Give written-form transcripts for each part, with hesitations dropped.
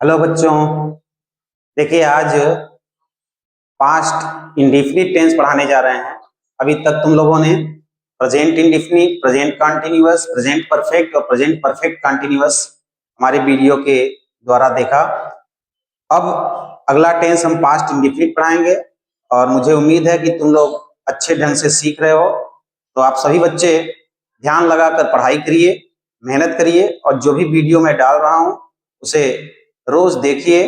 Hello बच्चों, देखिए आज पास्ट इंडेफिनिट टेंस पढ़ाने जा रहे हैं। अभी तक तुम लोगों ने present indefinite, present continuous, present perfect और प्रेजेंट परफेक्ट कंटिन्यूअस हमारे वीडियो के द्वारा देखा। अब अगला टेंस हम पास्ट इंडेफिनिट पढ़ाएंगे और मुझे उम्मीद है कि तुम लोग अच्छे ढंग से सीख रहे हो। तो आप सभी बच्चे ध्यान लगाकर पढ़ाई करिए, मेहनत करिए और जो भी वीडियो मैं डाल रहा हूँ उसे रोज देखिए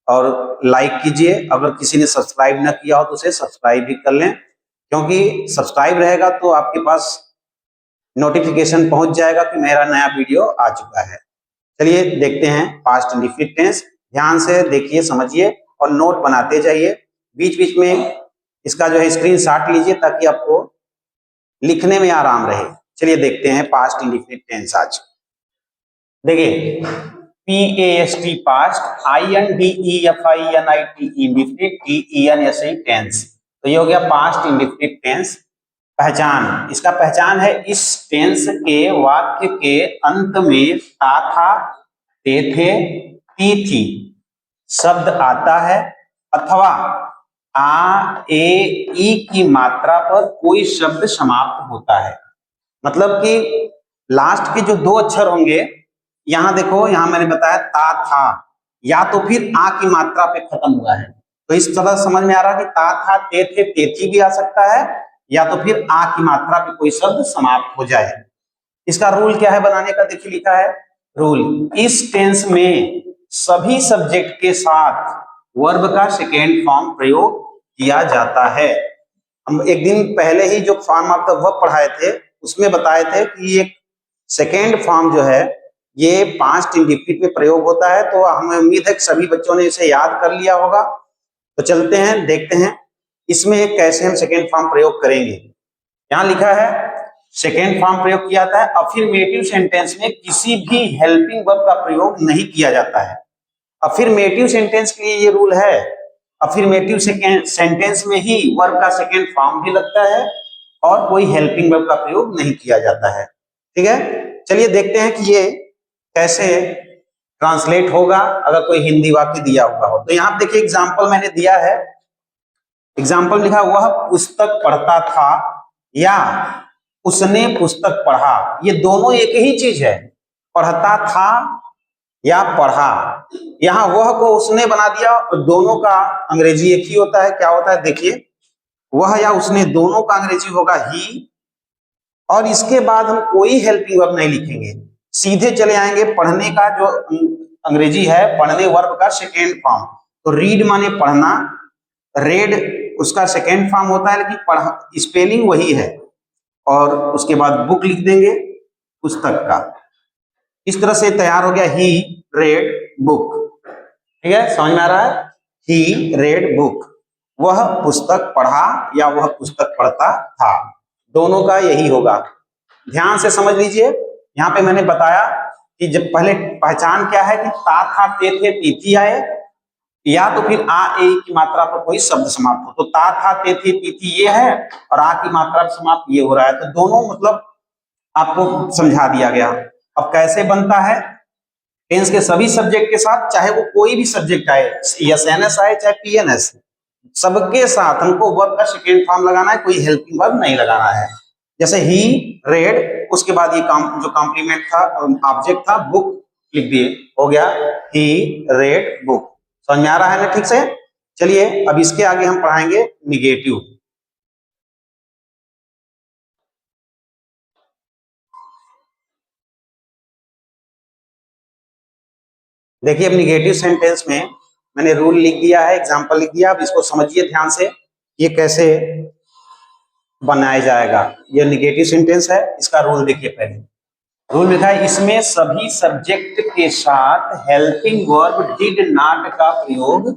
और लाइक कीजिए। अगर किसी ने सब्सक्राइब ना किया हो तो उसे सब्सक्राइब भी कर लें, क्योंकि सब्सक्राइब रहेगा तो आपके पास नोटिफिकेशन पहुंच जाएगा कि मेरा नया वीडियो आ चुका है। चलिए देखते हैं पास्ट इंडेफिनिट टेंस। ध्यान से देखिए, समझिए और नोट बनाते जाइए। बीच बीच में इसका जो है स्क्रीनशॉट लीजिए ताकि आपको लिखने में आराम रहे। चलिए देखते हैं पास्ट इंडेफिनिट टेंस। आज देखिए PAST past, INDEFINIT indefinite, TENSE tense. तो ये हो गया पास्ट इंडेफिनिट टेंस। पहचान, इसका पहचान है इस टेंस के वाक्य के अंत में ता था, ते थे, ती थी शब्द आता है अथवा आ, ए, ई की मात्रा पर कोई शब्द समाप्त होता है। मतलब कि लास्ट के जो दो अक्षर होंगे, यहां देखो, यहां मैंने बताया ता था, या तो फिर आ की मात्रा पे खत्म हुआ है। तो इस तरह समझ में आ रहा है कि ता था, ते थे, तेथी भी आ सकता है, या तो फिर आ की मात्रा पे कोई शब्द समाप्त हो जाए। इसका रूल क्या है बनाने का? देखिए लिखा है रूल, इस टेंस में सभी सब्जेक्ट के साथ वर्ब का सेकेंड फॉर्म प्रयोग किया जाता है। हम एक दिन पहले ही जो फॉर्म ऑफ द वर्ब पढ़ाए थे उसमें बताए थे कि एक सेकेंड फॉर्म जो है ये पास्ट इंडेफिनिट में प्रयोग होता है। तो हमें उम्मीद है कि सभी बच्चों ने इसे याद कर लिया होगा। तो चलते हैं, देखते हैं इसमें कैसे हम सेकेंड फॉर्म प्रयोग करेंगे। यहां लिखा है सेकेंड फॉर्म प्रयोग किया जाता है अफर्मेटिव सेंटेंस में किसी भी हेल्पिंग वर्ब का प्रयोग नहीं किया जाता है। अफर्मेटिव सेंटेंस के लिए ये रूल है, अफर्मेटिव सेंटेंस में ही वर्ब का सेकेंड फॉर्म भी लगता है और कोई हेल्पिंग वर्ब का प्रयोग नहीं किया जाता है। ठीक है, चलिए देखते हैं कि ये कैसे ट्रांसलेट होगा अगर कोई हिंदी वाक्य दिया हुआ हो। तो यहाँ देखिए एग्जाम्पल मैंने दिया है। एग्जाम्पल लिखा, वह पुस्तक पढ़ता था या उसने पुस्तक पढ़ा। ये दोनों एक ही चीज है, पढ़ता था या पढ़ा। यहाँ वह को उसने बना दिया और दोनों का अंग्रेजी एक ही होता है। क्या होता है देखिए, वह या उसने दोनों का अंग्रेजी होगा ही, और इसके बाद हम कोई हेल्पिंग वर्ब नहीं लिखेंगे, सीधे चले आएंगे पढ़ने का जो अंग्रेजी है, पढ़ने वर्ब का सेकेंड फॉर्म। तो रीड माने पढ़ना, रेड उसका सेकेंड फॉर्म होता है, लेकिन पढ़ स्पेलिंग वही है। और उसके बाद बुक लिख देंगे, पुस्तक का। इस तरह से तैयार हो गया ही रेड बुक। ठीक है, समझ में आ रहा है? ही रेड बुक, वह पुस्तक पढ़ा या वह पुस्तक पढ़ता था, दोनों का यही होगा। ध्यान से समझ लीजिए। यहाँ पे मैंने बताया कि जब पहले पहचान क्या है कि ता था, ते थे, तीथी आए, या तो फिर आ, ए की मात्रा पर कोई शब्द समाप्त हो। तो ता था, ते थे, तीथी ये है और आ की मात्रा पर समाप्त ये हो रहा है। तो दोनों मतलब आपको समझा दिया गया। अब कैसे बनता है? टेंस के सभी सब्जेक्ट के साथ, चाहे वो कोई भी सब्जेक्ट आए, एसएनएस आए चाहे पीएनएस, सबके साथ हमको वर्ब का सेकेंड फॉर्म लगाना है, कोई हेल्पिंग वर्ब नहीं लगाना है। जैसे ही रेड, उसके बाद ये जो कॉम्प्लीमेंट था, ऑब्जेक्ट था, बुक लिख दिए, हो गया ही रेड बुक। समझ में आ रहा है ना ठीक से? चलिए अब इसके आगे हम पढ़ाएंगे निगेटिव। देखिए अब निगेटिव सेंटेंस में मैंने रूल लिख दिया है, एग्जांपल लिख दिया। अब इसको समझिए ध्यान से, ये कैसे बनाया जाएगा। ये निगेटिव सेंटेंस है, इसका रूल देखिए। पहले रूल लिखा है, इसमें सभी सब्जेक्ट के साथ हेल्पिंग वर्ब डिड नॉट का प्रयोग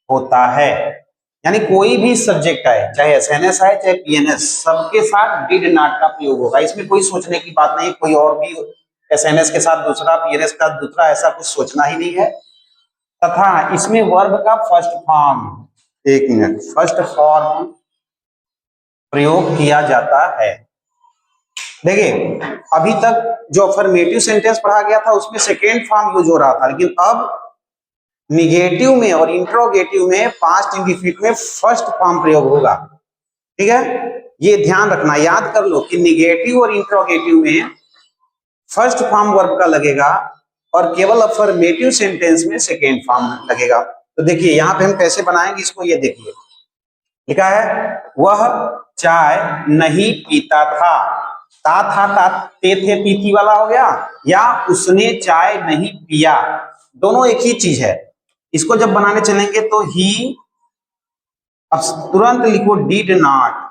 होता है। यानी कोई भी सब्जेक्ट आए, चाहे एसएनएस आए चाहे पीएनएस, सबके साथ डिड नॉट का प्रयोग होगा। इसमें कोई सोचने की बात नहीं, कोई और भी एसएनएस के साथ दूसरा, पीएनएस का दूसरा, ऐसा कुछ सोचना ही नहीं है। तथा इसमें वर्ब का फर्स्ट फॉर्म, एक मिनट, फर्स्ट फॉर्म प्रयोग किया जाता है। देखिए अभी तक जो अफर्मेटिव सेंटेंस पढ़ा गया था उसमें सेकेंड फॉर्म यूज हो रहा था, लेकिन अब निगेटिव में और इंट्रोगेटिव में पास्ट इंडेफिनिट में फर्स्ट फॉर्म प्रयोग होगा। ठीक है, ये ध्यान रखना, याद कर लो कि निगेटिव और इंट्रोगेटिव में फर्स्ट फॉर्म वर्ब का लगेगा और केवल अफर्मेटिव सेंटेंस में सेकेंड फॉर्म लगेगा। तो देखिए यहां पे हम कैसे बनाएंगे इसको, ये देखिए लिखा है वह चाय नहीं पीता था। ता था ता ते थे पी थी वाला हो गया, या उसने चाय नहीं पिया, दोनों एक ही चीज है। इसको जब बनाने चलेंगे तो ही, अब तुरंत लिखो डिड नॉट,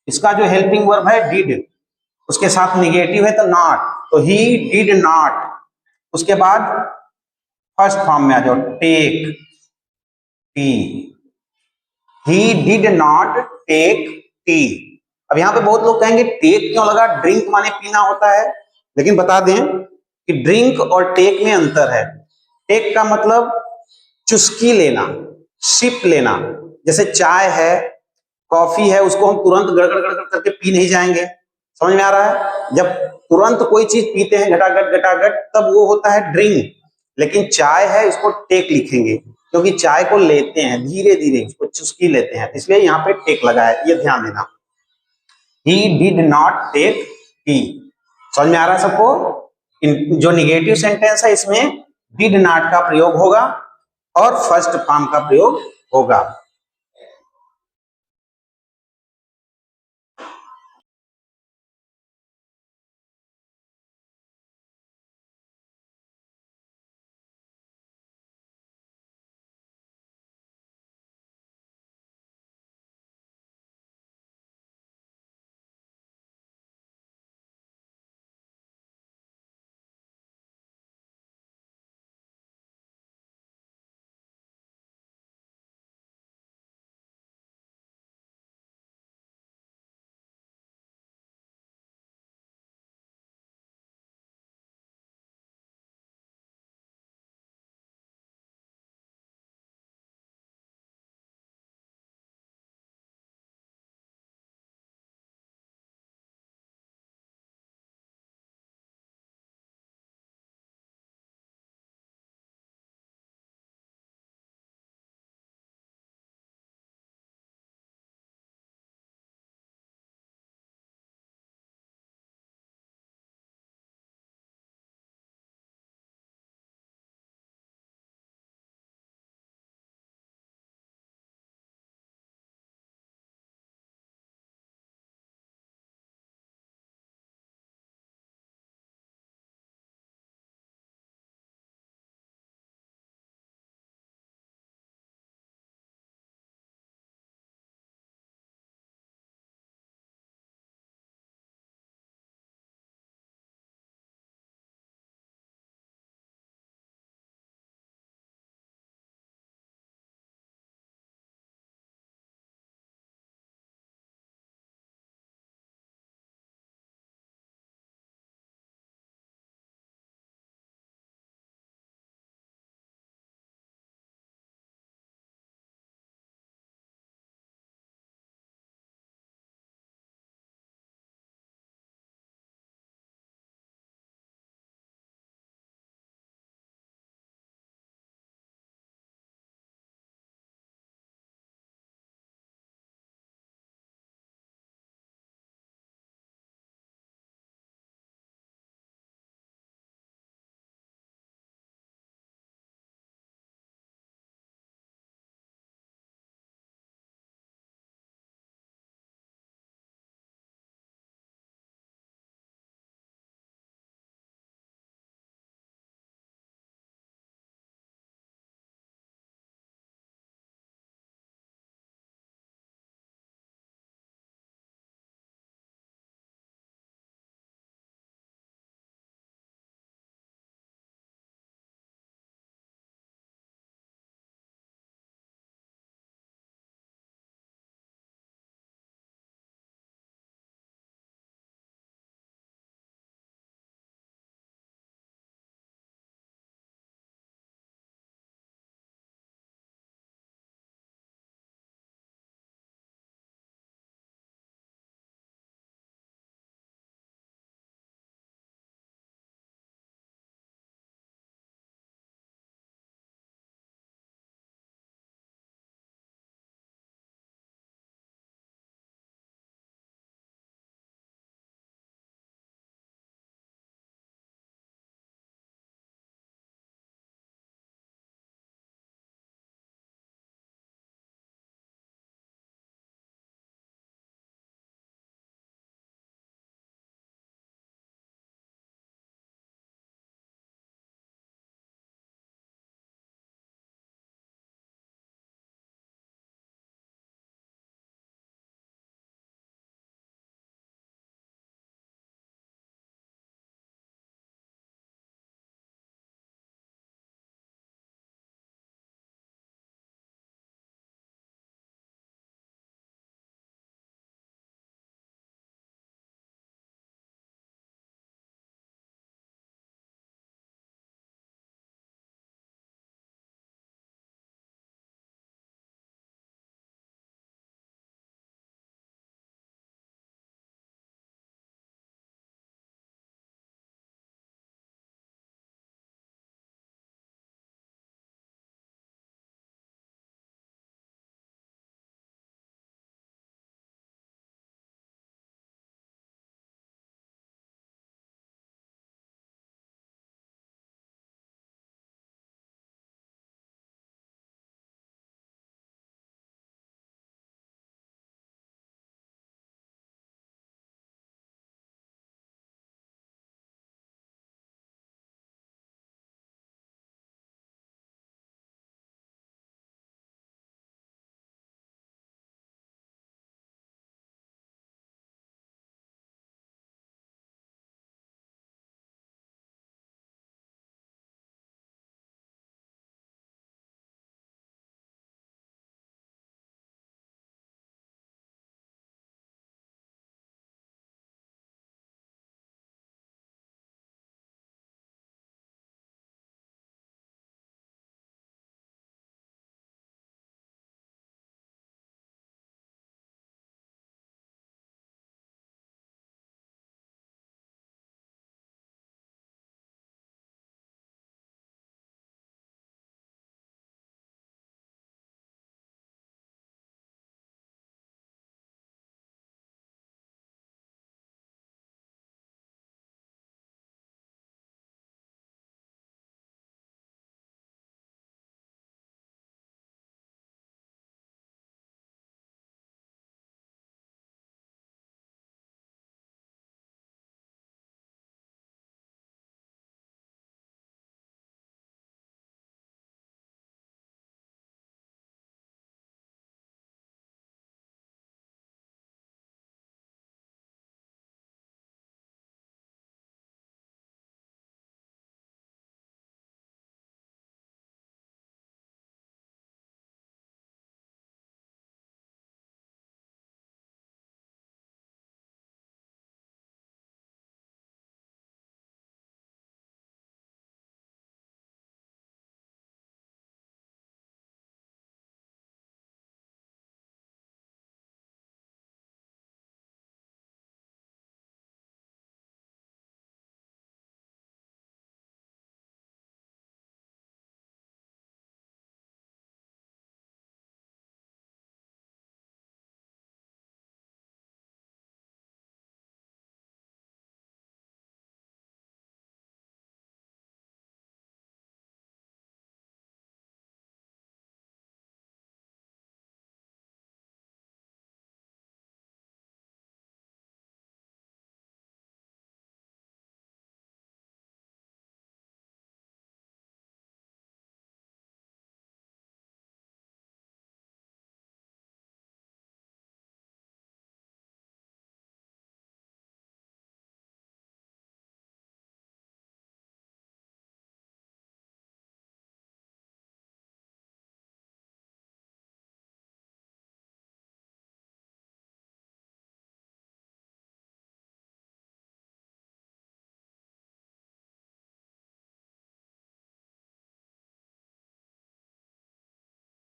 इसका जो हेल्पिंग वर्ब है डिड, उसके साथ निगेटिव है तो नॉट, तो ही डिड नॉट। उसके बाद फर्स्ट फॉर्म में आ जाओ, take tea, he did not take tea. अब यहां पे बहुत लोग कहेंगे टेक क्यों लगा, ड्रिंक माने पीना होता है, लेकिन बता दें कि ड्रिंक और टेक में अंतर है। टेक का मतलब चुस्की लेना, सिप लेना, जैसे चाय है, कॉफी है, उसको हम तुरंत गड़गड़ गड़गड़ करके पी नहीं जाएंगे, समझ में आ रहा है। जब तुरंत कोई चीज पीते हैं घटाघट घटाघट, तब वो होता है ड्रिंक। लेकिन चाय है, इसको टेक लिखेंगे क्योंकि चाय को लेते हैं धीरे धीरे, उसको चुस्की लेते हैं, इसलिए यहाँ पे टेक लगा है, ये ध्यान देना। He did not take tea, समझ में आ रहा है सबको। जो निगेटिव सेंटेंस है इसमें डिड नॉट का प्रयोग होगा और फर्स्ट फॉर्म का प्रयोग होगा।